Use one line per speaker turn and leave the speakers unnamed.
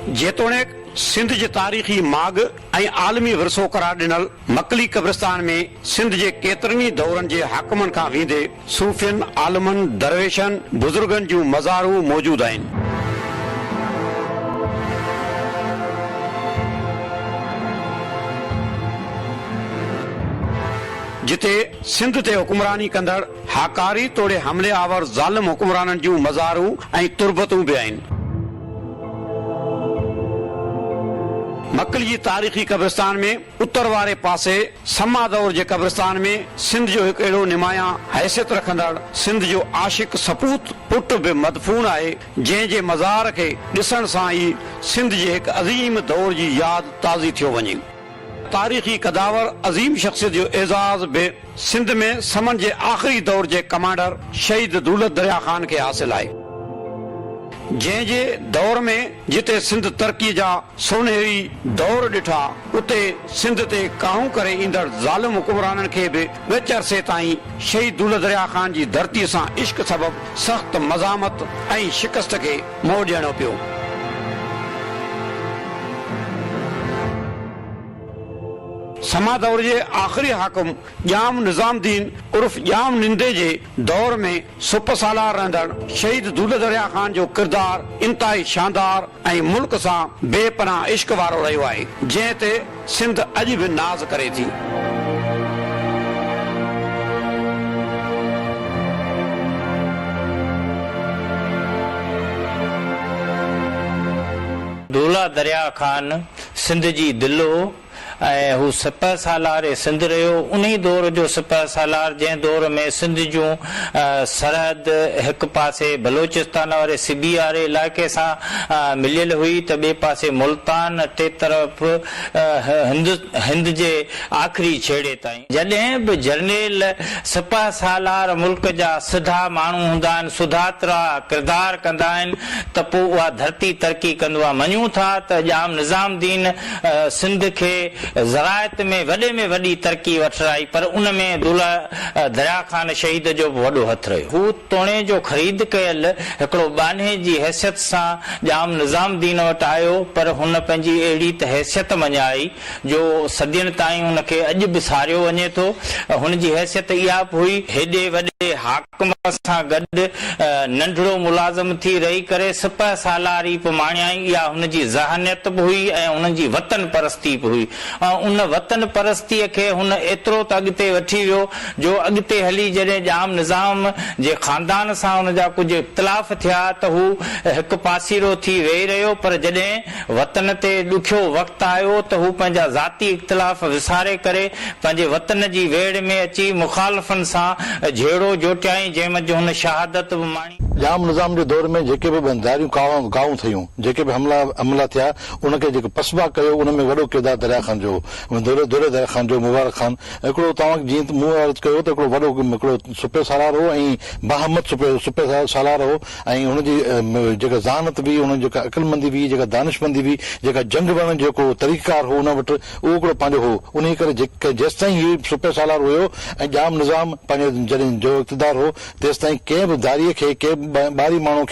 जेतोणीक सिंध जे तारीख़ी माग ऐं आलमी विरसो करार ॾिनल मकली कब्रिस्तान में सिंध जे केतिरनि दौरनि जे हाकिमनि खां वींदे सूफ़ियनि, आलमनि, दरवेशनि, बुज़ुर्गनि जूं मज़ारूं मौजूद आहिनि। जिते सिंध ते हुकुमरानी कंदड़ हाकारी तोड़े हमले आवर ज़ालिम हुकुमराननि जूं मज़ारूं ऐं तुर्बतूं बि आहिनि। मकली जी तारीख़ी कब्रिस्तान में उत्तर वारे पासे समा दौर जे कब्रिस्तान में सिंध जो हिकु अहिड़ो निमाया हैसियत रखंदड़ सिंध जो आशिक सपूत पुट बि मदफून आहे, जंहिं जे मज़ार खे ॾिसण सां ई सिंध जे हिकु अज़ीम दौर जी यादि ताज़ी थियो वञे। तारीख़ी कदावर अज़ीम शख्सियत जो एज़ाज़ बि सिंध में समन जे आख़िरी दौर जे कमांडर शहीद दौलत दरिया ख़ान खे हासिल आहे, जंहिं जे दौर में जिते सिंध तरक़ी जा सोनेरी दौर ॾिठा, उते सिंध ते काहूं करे ईंदड़ ज़ालिम हुकुमराननि खे बि विच अरसे ताईं शहीद दौलत दरिया ख़ान जी धरतीअ सां इश्क सबबि सख़्त मज़ामत ऐं शिकस्त खे मोह ॾियणो पियो। समा दौर जे आख़िरी हाकिम जाम निज़ामुद्दीन उर्फ जाम निंदे जे दौर में सुप सालार रहंदड़ शहीद दौलत दरिया ख़ान जो किरदार इंतहाई शानदार ऐं मुल्क सां बेपनाह इश्क वारो रहियो आहे, जंहिं ते सिंध अॼु बि नाज़ करे थी।
दौलत दरिया ख़ान सिंध जी दिलो ऐं हू सिपह सालार सिंध रहियो। उन दौर जो सिपह सालार जंहिं दौर में सिंध जूं सरहद हिकु पासे बलोचिस्तान वारे सिबी वारे इलाइक़े सां मिलियल हुई त ॿिए पासे मुल्तान, टे तरफ़ हिंद जे आख़िरी छेड़े ताईं। जॾहिं बि जर्नेल सिपह सालार मुल्क जा सिधा माण्हू हूंदा आहिनि, सुधातरा किरदार कंदा आहिनि, त पोइ उहा धरती तरक़ी कंदो आहे। मञूं था त जाम निज़ामुद्दीन सिंध खे ज़रायत में वॾी तरक़ी वठाई, पर उन में दौलत दरिया ख़ान शहीद जो बि वॾो हथु रहियो। हू तोणे जो ख़रीद कयल हिकिड़ो बाने जी हैसियत सां जाम निज़ामुद्दीन वटि आयो, पर हुन पंहिंजी अहिड़ी त हैसियत मञाई जो सदियुनि ताईं हुनखे अॼु बि सारियो वञे थो। हुनजी हैसियत इहा बि हुई, हेॾे वॾे हाकिम सां गॾु नंढड़ो मुलाज़िम थी रही करे सिपह सालारी बि माणियाई। इहा हुनजी ज़हनियत बि हुई ऐं हुनजी वतन परस्ती बि हुई। उन वतन परस्तीअ खे हुन एतिरो त अॻिते वठी वियो जो अॻिते हली जॾहिं जाम निज़ाम जे ख़ानदान सां हुन जा कुझु इख़्तिलाफ़ थिया त हू हिकु पासीरो थी वेही रहियो, पर जॾहिं वतन ते ॾुखियो वक़्तु आयो त हू पंहिंजा ज़ाती इख़्तिलाफ़ विसारे करे पंहिंजे वतन जी वेड़ में अची मुखालिफ़नि सां झेड़ो जोटियाई, जंहिं मंझि हुन शहादत बि माणी।
जाम निज़ाम जे दौर में जेके बि बंदारियूं गाऊं थियूं, जेके बि हमला थिया, उनखे जेको पसबा कयो, उन में वॾो किरदार दरिया ख़ान जो, दौलत दरिया ख़ान जो, मुबारक ख़ान। हिकिड़ो तव्हां जीअं मूं अर्ज़ु कयो त हिकिड़ो वॾो हिकिड़ो सुपे सालार हो ऐं बाहमद सुपे सालार हो, ऐं हुनजी जेका ज़हानत बि, हुन जेका अक़लमंदी बि, जेका दानिशमंदी बि, जेका जंग वण जेको तरीक़ार हो हुन वटि, उहो हिकिड़ो पंहिंजो हो। उन करे जेसि ताईं हीउ सुपे सालार हुयो ऐं जाम निज़ाम पंहिंजे जॾहिं जो इक़्तिदार हो, तेसि ताईं कंहिं बि दारीअ खे, कंहिं ॿाहिरी माण्हू खे